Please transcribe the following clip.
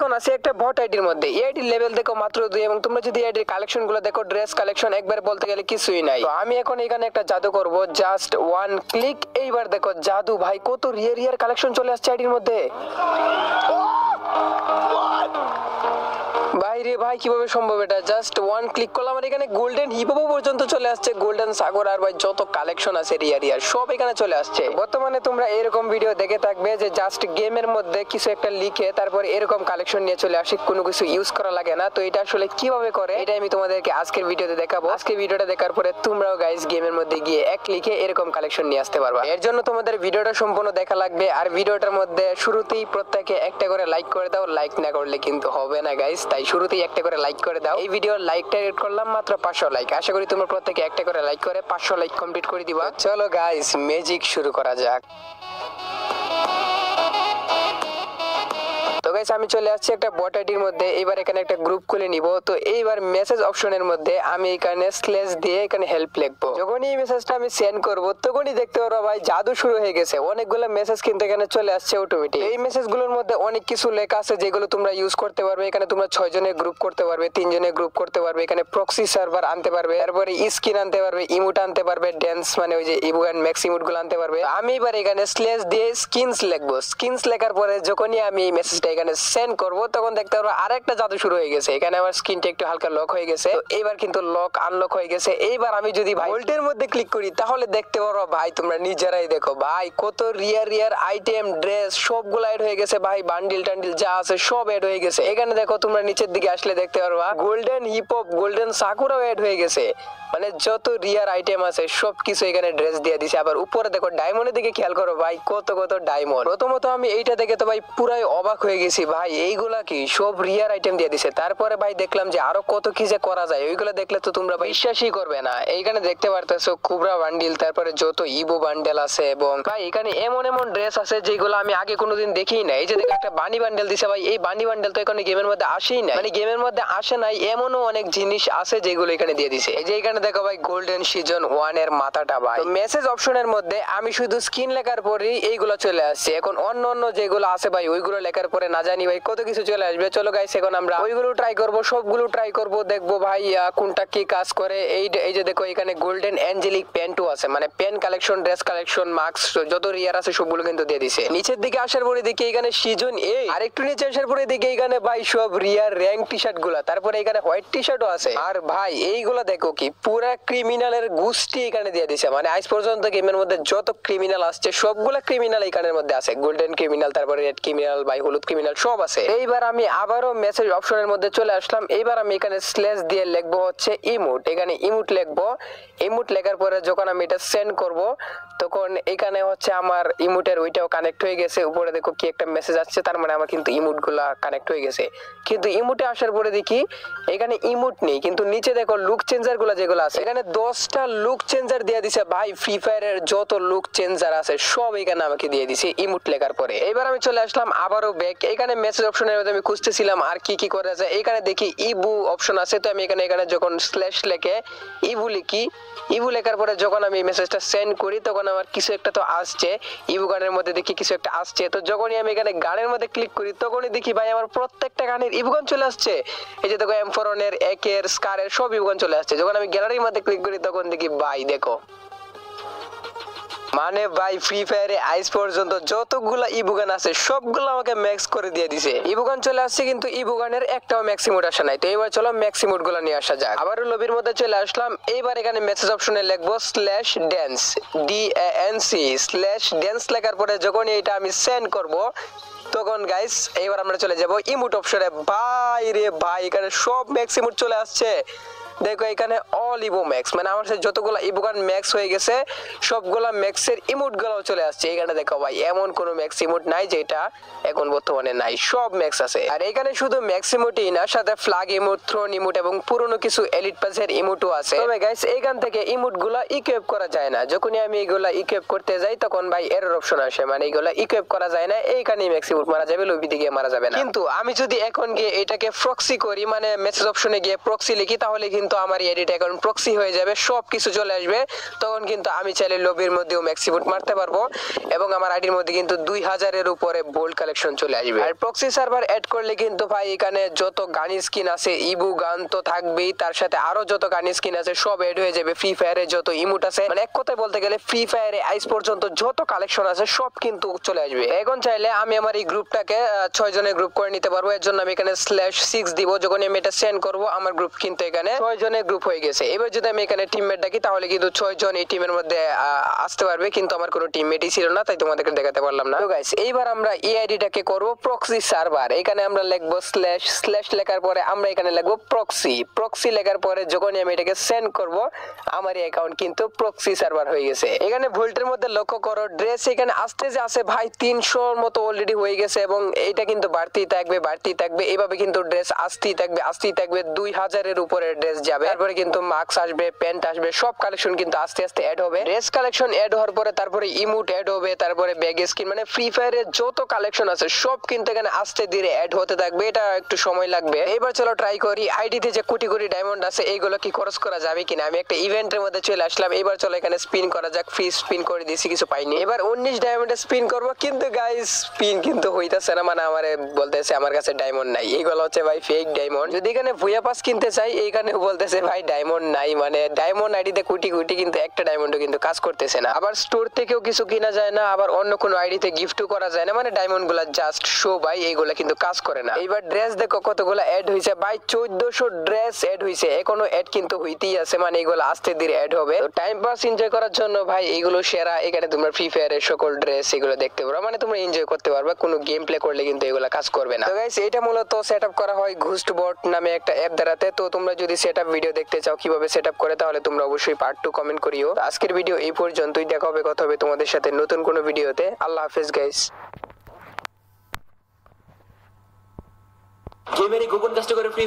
এখন আছে একটা বট আইডির মধ্যে। এই আইডির লেভেল দেখো মাত্র 2 এবং তোমরা যদি আইডির কালেকশন গুলো দেখো, ড্রেস কালেকশন একবার বলতে গেলে কিছুই নাই। তো আমি এখন এখানে একটা জাদু করব, জাস্ট 1 ক্লিক। এইবার দেখো জাদু ভাই, কত রিয়ার রিয়ার কালেকশন চলে আসছে আইডির মধ্যে। ভাই রে ভাই, কিভাবে সম্ভব এটা? জাস্ট 1 ক্লিক করলাম আর এখানে গোল্ডেন হিপোপো পর্যন্ত চলে আসছে, গোল্ডেন সাগর আর ভাই যত কালেকশন আছে রিয়ার রিয়ার সব এখানে চলে আসছে। বর্তমানে তোমরা এরকম ভিডিও দেখে থাকবে যে জাস্ট গেমের মধ্যে কিছু একটা লিখে তারপরে এরকম কালেকশন নিয়ে চলে আসে, কোনো কিছু ইউজ করা লাগে না। তো এটা আসলে কিভাবে করে এটা আমি তোমাদেরকে আজকের ভিডিওতে দেখাবো। আজকের ভিডিওটা দেখার পরে তোমরাও গাইস গেমের মধ্যে গিয়ে এক ক্লিকে এরকম কালেকশন নিয়ে আসতে পারবা। এর জন্য তোমাদের ভিডিওটা সম্পূর্ণ দেখা লাগবে, আর ভিডিওটার মধ্যে শুরুতেই প্রত্যেকে একটা করে লাইক করে দাও। লাইক না করলে কিন্তু হবে না গাইস, তাই শুরুতেই একটা করে লাইক করে দাও। এই ভিডিওর লাইক টার্গেট করলাম মাত্র 500 লাইক। আশা করি তোমরা প্রত্যেকে একটা করে লাইক করে 500 লাইক কমপ্লিট করে দিবা। চলো গাইস ম্যাজিক শুরু করা যাক। তো গাইস আমি চলে আসছি একটা বট আইডির মধ্যে। এবার এখানে একটা গ্রুপ খুলে নিব। তো এইবার মেসেজ অপশনের মধ্যে আমি এখানে স্ল্যাশ দিয়ে এখানে হেল্প লিখবো। যখনই এই মেসেজটা আমি সেন্ড করব তখনই দেখতে পারো ভাই জাদু শুরু হয়ে গেছে। অনেকগুলো মেসেজ কিন্তু এখানে চলে আসছে অটোমেটিক। এই মেসেজগুলোর মধ্যে অনেক কিছু লেখা আছে যেগুলো তোমরা ইউজ করতে পারবে। এখানে তোমরা 6 জনের গ্রুপ করতে পারবে, 3 জনের গ্রুপ করতে পারবে, এখানে প্রক্সি সার্ভার আনতে পারবে, তারপরে স্কিন আনতে পারবে, ইমোট আনতে পারবে, ড্যান্স মানে ওই যে ইভো এন্ড ম্যাক্স ইমোট গুলো আনতে পারবে। আমি এবার এখানে স্ল্যাশ দিয়ে স্কিনস লিখবো। স্কিনস লেখার পরে যখনই আমি এই মেসেজটা এখানে সেন্ড করব তখন দেখতে পারবো আরেকটা জাদু শুরু হয়ে গেছে। এখানে আমার স্ক্রিনটা একটু হালকা লক হয়ে গেছে। তো এইবার কিন্তু লক আনলক হয়ে গেছে। এইবার আমি যদি ভাই গোল্ডের মধ্যে ক্লিক করি তাহলে দেখতে পারো ভাই, তোমরা নিজেরাই দেখো ভাই কত রিয়ার রিয়ার আইটেম, ড্রেস সবগুলো এড হয়ে গেছে ভাই। বান্ডিল টান্ডিল যা আছে সব এড হয়ে গেছে। এখানে দেখো তোমরা নিচের দিকে আসলে দেখতে পারবা গোল্ডেন হিপ হপ, গোল্ডেন সাকুরাও এড হয়ে গেছে। মানে যত রিয়ার আইটেম আছে সবকিছু এখানে ড্রেস দিয়ে দিছে। আবার উপরে দেখো ডায়মন্ডের দিকে খেয়াল করো ভাই, কত কত ডায়মন্ড। প্রথমত আমি এইটা দেখে তো ভাই পুরাই অবাক হয়ে গেছি ভাই, এইগুলা কি সব রিয়ার আইটেম দিয়ে দিছে। তারপরে ভাই দেখলাম যে আরো কত কি যে করা যায়, ওইগুলো দেখলে তো তোমরা ভাই বিশ্বাসই করবে না। এইখানে দেখতে পারতেছো কুবরা বান্ডিল, তারপরে যত ইভো বান্ডেল আছে, এবং ভাই এখানে এমন এমন ড্রেস আছে যেগুলো আমি আগে কোনোদিন দেখিই না। এই যে দেখো একটা বানি বান্ডেল দিছে ভাই, এই বানি বান্ডেল তো এখানে গেমের মধ্যে আসেই না, মানে গেমের মধ্যে আসে নাই এমনও অনেক জিনিস আছে যেগুলো এখানে দিয়ে দিছে। এই যে এখানে দেখো ভাই গোল্ডেন সিজন 1 এর মাথাটা ভাই। মেসেজ অপশনের মধ্যে আমি শুধু স্ক্রিন লেখার পরেই এইগুলো চলে আসছে। এখন অন্য অন্য যেগুলো আছে ভাই ওইগুলো লেখার পরে না জানি ভাই কত কিছু চলে আসবে। চলো গাইস এখন আমরা ওইগুলো ট্রাই করব, সবগুলো ট্রাই করব, দেখবো ভাই কোনটা কি কাজ করে। এই যে দেখো এখানে গোল্ডেন অ্যাঞ্জেলিক প্যান্টও আছে, মানে pen collection, dress collection, mask যত রিয়ার আছে সবগুলো কিন্তু দিয়ে দিছে। নিচের দিকে আসার পরে দেখি এখানে সিজন 8, আর একটু নিচে আসার পরে দেখি এখানে ভাই সব রিয়ার র‍্যাঙ্ক টি-শার্ট গুলা, তারপরে এখানে হোয়াইট টি-শার্টও আছে। আর ভাই এইগুলা দেখো কি পুরা ক্রিমিনালের গোষ্ঠী এখানে দিয়ে দিছে। মানে আজ পর্যন্ত গেমের মধ্যে যত ক্রিমিনাল আসছে সবগুলা ক্রিমিনাল এখানের মধ্যে আছে। গোল্ডেন ক্রিমিনাল, তারপরে রেড ক্রিমিনাল, ভাই হলুদ ক্রিমিনাল সব আছে। এইবার আমি আবারও মেসেজ অপশনের মধ্যে চলে আসলাম। এইবার আমি এখানে স্ল্যাশ দিয়ে লিখবো হচ্ছে ইমোট। এখানে ইমোট লিখবো। ইমোট লেখার পরে যখন আমি এটা সেন্ড করব তখন এখানে হচ্ছে আমার ইমোটের ওইটাও কানেক্ট হয়ে গেছে। উপরে দেখো কি একটা মেসেজ আসছে, তার মানে আমার কিন্তু ইমোট গুলা কানেক্ট হয়ে গেছে। কিন্তু ইমোটে আসার পরে দেখি এখানে ইমোট নেই, কিন্তু নিচে দেখো লুক চেঞ্জার গুলা যেগুলো আছে এখানে 10টা লুক চেঞ্জার দিয়ে দিছে ভাই। ফ্রি ফায়ারের যত লুক চেঞ্জার আছে সব এখানে আমাকে দিয়ে দিছে ইমোট লেখার পরে। এবার আমি চলে আসলাম আবারও ব্যাক। এখানে মেসেজ অপশনের মধ্যে আমি খুঁজতেছিলাম আর কি কি করা যায়। এখানে দেখি ইবু অপশন আছে। তো আমি এখানে যখন স্ল্যাশ লেখে ইবু লিখি, ইবু লেখার পরে যখন আমি মেসেজটা সেন্ড করি তখন আমার কিছু একটা তো আসছে। ইবু গানের মধ্যে দেখি কিছু একটা আসছে। তো যখনই আমি এখানে গানের মধ্যে ক্লিক করি তখনই দেখি ভাই আমার প্রত্যেকটা গানের ইবু গান চলে আসছে। এই যে দেখো M4 এর, একের, স্কারের সব ইবু গান চলে আসছে। যখন আমি গ্যালারির মধ্যে ক্লিক করি তখন দেখি ভাই দেখো, মানে ভাই ফ্রি ফায়ারে আইজ পর্যন্ত যতগুলা ইবুগান আছে সবগুলো আমাকে ম্যাক্স করে দিয়ে দিছে। ইবুগান চলে আসছে কিন্তু ইবুগানের একটাও ম্যাক্সিমোড আসে নাই। তো এবার চলো ম্যাক্সিমোড গুলো নিয়ে আসা যাক। আবারও লবির মধ্যে চলে আসলাম। এইবার এখানে মেসেজ অপশনে লিখবো slash dance, DANC slash dance লেখার পরে যখন এটা আমি সেন্ড করব তখন গাইস এইবার আমরা চলে যাব ইমোট অপশনে। ভাই রে ভাই এখানে সব ম্যাক্সিমোড চলে আসছে। দেখো এখানে অল ইভো ম্যাক্স, মানে আমার সাথে যতগুলো ইভোগান ম্যাক্স হয়ে গেছে সবগুলা ম্যাক্সের ইমোট গুলো চলে আসছে। এখানে দেখো ভাই এমন কোনো ম্যাক্স ইমোট নাই যেটা এখন বর্তমানে নাই, সব ম্যাক্স আছে। আর এখানে শুধু ম্যাক্স ইমোটই না, সাথে ফ্ল্যাগ ইমোট, থ্রোন ইমোট এবং পুরনো কিছু এলিট পাসের ইমোটও আছে। তবে গাইস এইখান থেকে ইমোট গুলা ইকুইপ করা যায় না। যখনই আমি এগুলা ইকুইপ করতে যাই তখন ভাই এরর অপশন আসে, মানে এগুলা ইকুইপ করা যায় না। এইখানে ম্যাক্স ইমোট মারা যাবে, লবি দিকে মারা যাবে না। কিন্তু আমি যদি এখন গিয়ে এটাকে প্রক্সি করি, মানে মেসেজ অপশনে গিয়ে প্রক্সি লিখি তাহলে কিন্তু কিন্তু আমার এডিট এখন প্রক্সি হয়ে যাবে, সবকিছু চলে আসবে। তখন কিন্তু আমি চাইলে লবির মধ্যেও ম্যাক্সিমুট মারতে পারবো এবং আমার আইডির মধ্যে কিন্তু 2000-এর উপরে বোল্ড কালেকশন চলে আসবে। আর প্রক্সি সার্ভার অ্যাড করলে কিন্তু ভাই এখানে যত গান স্কিন আছে, ইবু গান তো থাকবেই, তার সাথে আরো যত গান স্কিন আছে সব অ্যাড হয়ে যাবে। ফ্রি ফায়ারে যত ইমোট আছে, মানে এক কথায় বলতে গেলে ফ্রি ফায়ারে আইস পর্যন্ত যত কালেকশন আছে সব কিন্তু চলে আসবে। এখন চাইলে আমি আমার এই গ্রুপটাকে 6 জনের গ্রুপ করে নিতে পারবো। এর জন্য আমি এখানে /6 দিব। যখন আমি এটা সেন্ড করব আমার গ্রুপ কিন্তু এখানে 6 জনের গ্রুপ হয়ে গেছে। এবার যদি আমি এখানে টিমমেট ডাকি তাহলে কিন্তু 6 জন এই টিমের মধ্যে আসতে পারবে, কিন্তু আমার কোনো টিমমেটই ছিল না, তাই তোমাদেরকে দেখাতে পারলাম না। তো গাইস এইবার আমরা এই আইডিটাকে করব প্রক্সি সার্ভার। এখানে আমরা লিখবো // লেখার পরে আমরা এখানে লিখবো প্রক্সি লেখার পরে যখনই আমি এটাকে সেন্ড করব আমার এই অ্যাকাউন্ট কিন্তু প্রক্সি সার্ভার হয়ে গেছে। এখানে ভোল্টের মধ্যে লক্ষ্য করো ড্রেস এখানে আসতে যে আছে ভাই 300-র মতো অলরেডি হয়ে গেছে এবং এটা কিন্তু বাড়তেই থাকবে। এইভাবে কিন্তু ড্রেস আসতেই থাকবে 2000-এর উপরে ড্রেস যাবে। তারপরে কিন্তু মাস্ক আসবে, প্যান্ট আসবে, সব কালেকশন কিন্তু আস্তে আস্তে অ্যাড হবে। ড্রেস কালেকশন অ্যাড হওয়ার পরে তারপরে ইমোট অ্যাড হবে, তারপরে ব্যাগ স্কিন, মানে ফ্রি ফায়ারের যত কালেকশন আছে সব কিন্তু এখানে আস্তে ধীরে অ্যাড হতে থাকবে। এটা একটু সময় লাগবে। এবার চলো ট্রাই করি আইডিতে যে কোটি কোটি ডায়মন্ড আছে এইগুলো কি খরচ করা যাবে কিনা। আমি একটা ইভেন্টের মধ্যে চলে আসলাম। এবার চলো এখানে স্পিন করা যাক। ফ্রি স্পিন করে দিয়েছি, কিছু পাইনি। এবার 19 ডায়মন্ডে স্পিন করব, কিন্তু গাইস স্পিন কিন্তু হইতাছে না, মানে আমারে বলতেছে আমার কাছে ডায়মন্ড নাই। এইগুলো হচ্ছে ভাই ফেক ডায়মন্ড। যদি এখানে ভুয়া পাস কিনতে চাই এইখানে বলতেছে ভাই ডায়মন্ড নাই, মানে ডায়মন্ড আইডিতে কোটি কোটি কিন্তু একটা ডায়মন্ডও কিন্তু কাজ করতেছে না। আবার স্টোর থেকেও কিছু কিনা যায় না, আবার অন্য কোনো আইডিতে গিফটও করা যায় না, মানে ডায়মন্ড গুলা জাস্ট শো ভাই, এইগুলা কিন্তু কাজ করে না। এইবার ড্রেস দেখো কতগুলো অ্যাড হয়েছে ভাই, 1400 ড্রেস অ্যাড হয়েছে। এখনো অ্যাড কিন্তু হইতেই আছে, মানে এইগুলো আস্তে ধীরে অ্যাড হবে। তো টাইম পাস এনজয় করার জন্য ভাই এইগুলো সেরা। এখানে তোমরা ফ্রি ফায়ারের সকল ড্রেস এগুলো দেখতে পারো, মানে তোমরা এনজয় করতে পারবে। কোনো গেম প্লে করলে কিন্তু এগুলো কাজ করবে না। তো গাইস এটা মূলত সেটআপ করা হয় ঘুস্ট বট নামে একটা অ্যাপ দ্বারাতে। তো তোমরা যদি সেটআপ ভিডিও দেখতে চাও কিভাবে সেটআপ করে তাহলে তোমরা অবশ্যই পার্ট 2 কমেন্ট করিও। আজকের ভিডিও এই পর্যন্তই। দেখা হবে কথা হবে তোমাদের সাথে নতুন কোনো ভিডিওতে। আল্লাহ হাফেজ গাইস। যে মেরে গোপন কাজটা করে ফ্রি